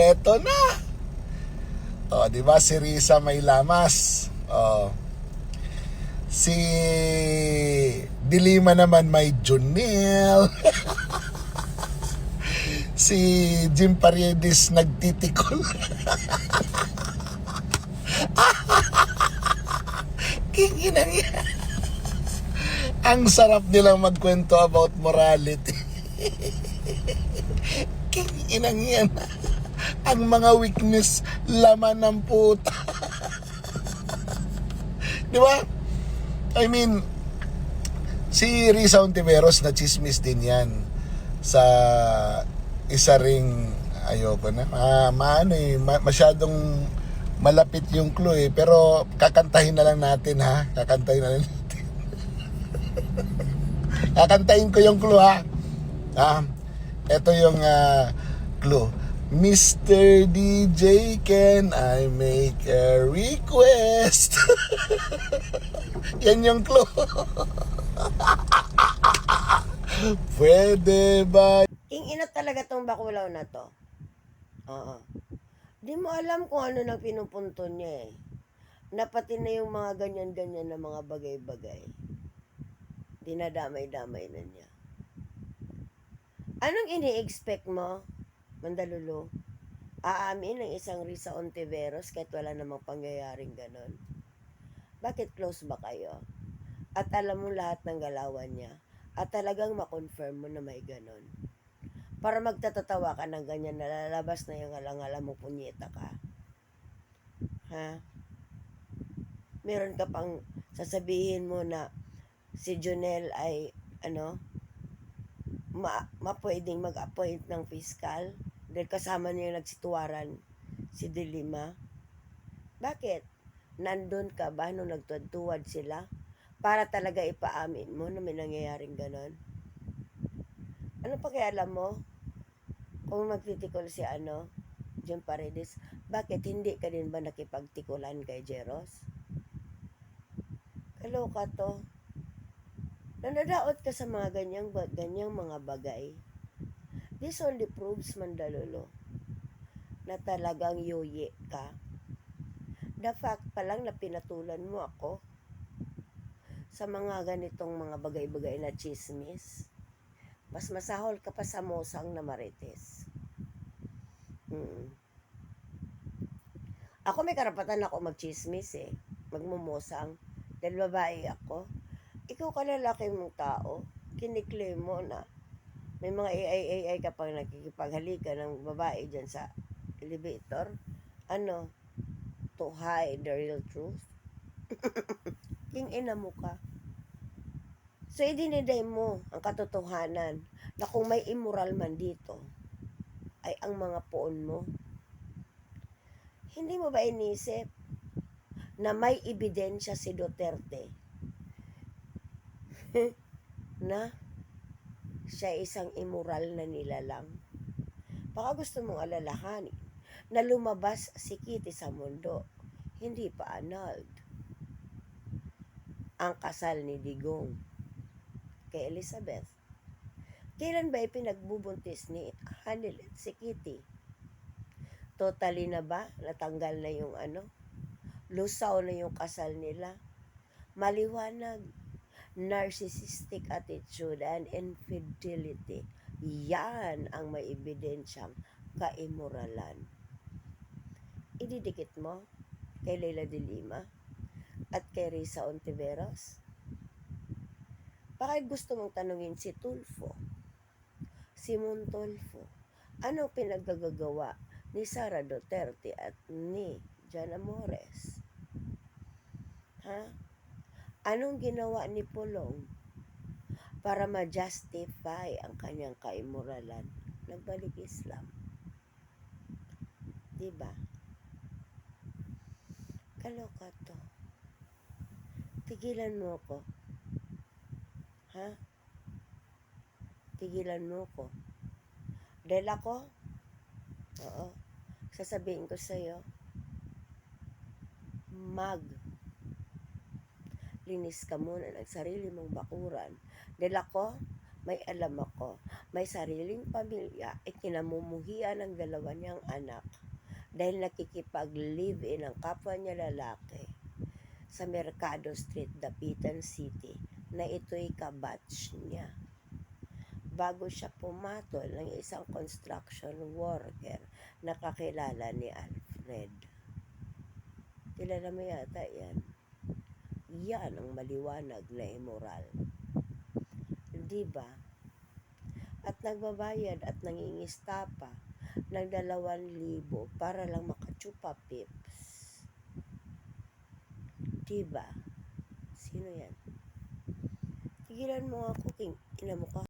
Eto na. O, di ba si Risa may lamas. O, si Dilima naman may Junel. Si Jim Paredes nagtitikol. Kinginan yan. Ang sarap nilang magkwento about morality. Kinginan yan. Ang mga weakness, laman ng puta. Di ba? I mean, si Risa Ontiveros na chismis din yan sa isa ring ayoko na masyadong malapit yung clue pero kakantahin na lang natin ha, kakantahin ko yung clue ha. Ito yung clue. Mr. DJ, can I make a request? Yan yung clue. Pwede ba? King-ina talaga tong bakulaw na to. Oo. Di mo alam kung ano nang pinupunto niya eh. Napati na yung mga ganyan-ganyan na mga bagay-bagay. Dinadamay-damay na niya. Anong ini-expect mo, Mandalulo? Aamin ng isang Risa Ontiveros kahit wala namang pangyayaring ganon? Bakit close ba kayo? At alam mo lahat ng galawan niya? At talagang makonfirm mo na may ganon? Para magtatatawa ka ng ganyan, nalalabas na yung alang-alam mo, punyeta ka. Ha? Meron ka pang sasabihin mo na si Junel ay, pwedeng mag-appoint ng fiscal dahil kasama niya yung nagsituwaran si Dilima. Bakit? Nandun ka ba nung nagtuwad sila? Para talaga ipaamin mo na may nangyayaring ganon? Ano pakialam mo? Kung magtitikol si Jim Paredes, bakit hindi ka din ba nakipagtikulan kay Jeros? Kaloka to. Nanadaot ka sa mga ganyang mga bagay. This only proves, Mandalulo, na talagang yoye ka. The fact pa lang na pinatulan mo ako sa mga ganitong mga bagay-bagay na chismis, mas masahol ka pa sa mosang na marites. Ako may karapatan ako magchismis magmumosang dahil babae ako. Ikaw ka lalaki mong tao, kiniklaim mo na may mga AI ka pang nakikipaghalika ng babae dyan sa elevator. To hide the real truth? King ina mo ka. So, idiniday mo ang katotohanan na kung may immoral man dito, ay ang mga poon mo. Hindi mo ba inisip na may ebidensya si Duterte na siya isang immoral na nilalang? Baka gusto mong alalahanin na lumabas si Kitty sa mundo, hindi pa annulled ang kasal ni Digong kay Elizabeth. Kailan ba ipinagbubuntis ni Hanilet si Kitty? Totally na ba? Natanggal na yung lusaw na yung kasal nila? Maliwanag. Narcissistic attitude and infidelity. Yan ang may ebidensyang kaimoralan. Ididikit mo kay Leila de Lima at kay Risa Ontiveros? Baka gusto mong tanungin si Tulfo, si Montolfo, ano pinaggagawa ni Sara Duterte at ni Jan Amores? Anong ginawa ni Pulong para ma-justify ang kanyang kaimoralan? Nagbalik Islam. Diba? Kaloka to. Tigilan mo ko. Tigilan mo ko. Dahil ako, sasabihin ko sa'yo, linis ka muna ng sarili mong bakuran. Dahil ako, may alam ako, may sariling pamilya, ikinamumuhian ng dalawa niyang anak dahil nakikipag-live-in ang kapwa niya lalaki sa Mercado Street, Dapitan City, na ito'y kabatch niya. Bago siya pumatol ng isang construction worker na kakilala ni Alfred. Kilala mo yata yan. Yan ang maliwanag na immoral. Diba? At nagbabayad at nangingista pa ng 2,000 para lang makachupa pips. Diba? Sino yan? Tigilan mo nga cooking. Ina mo ka.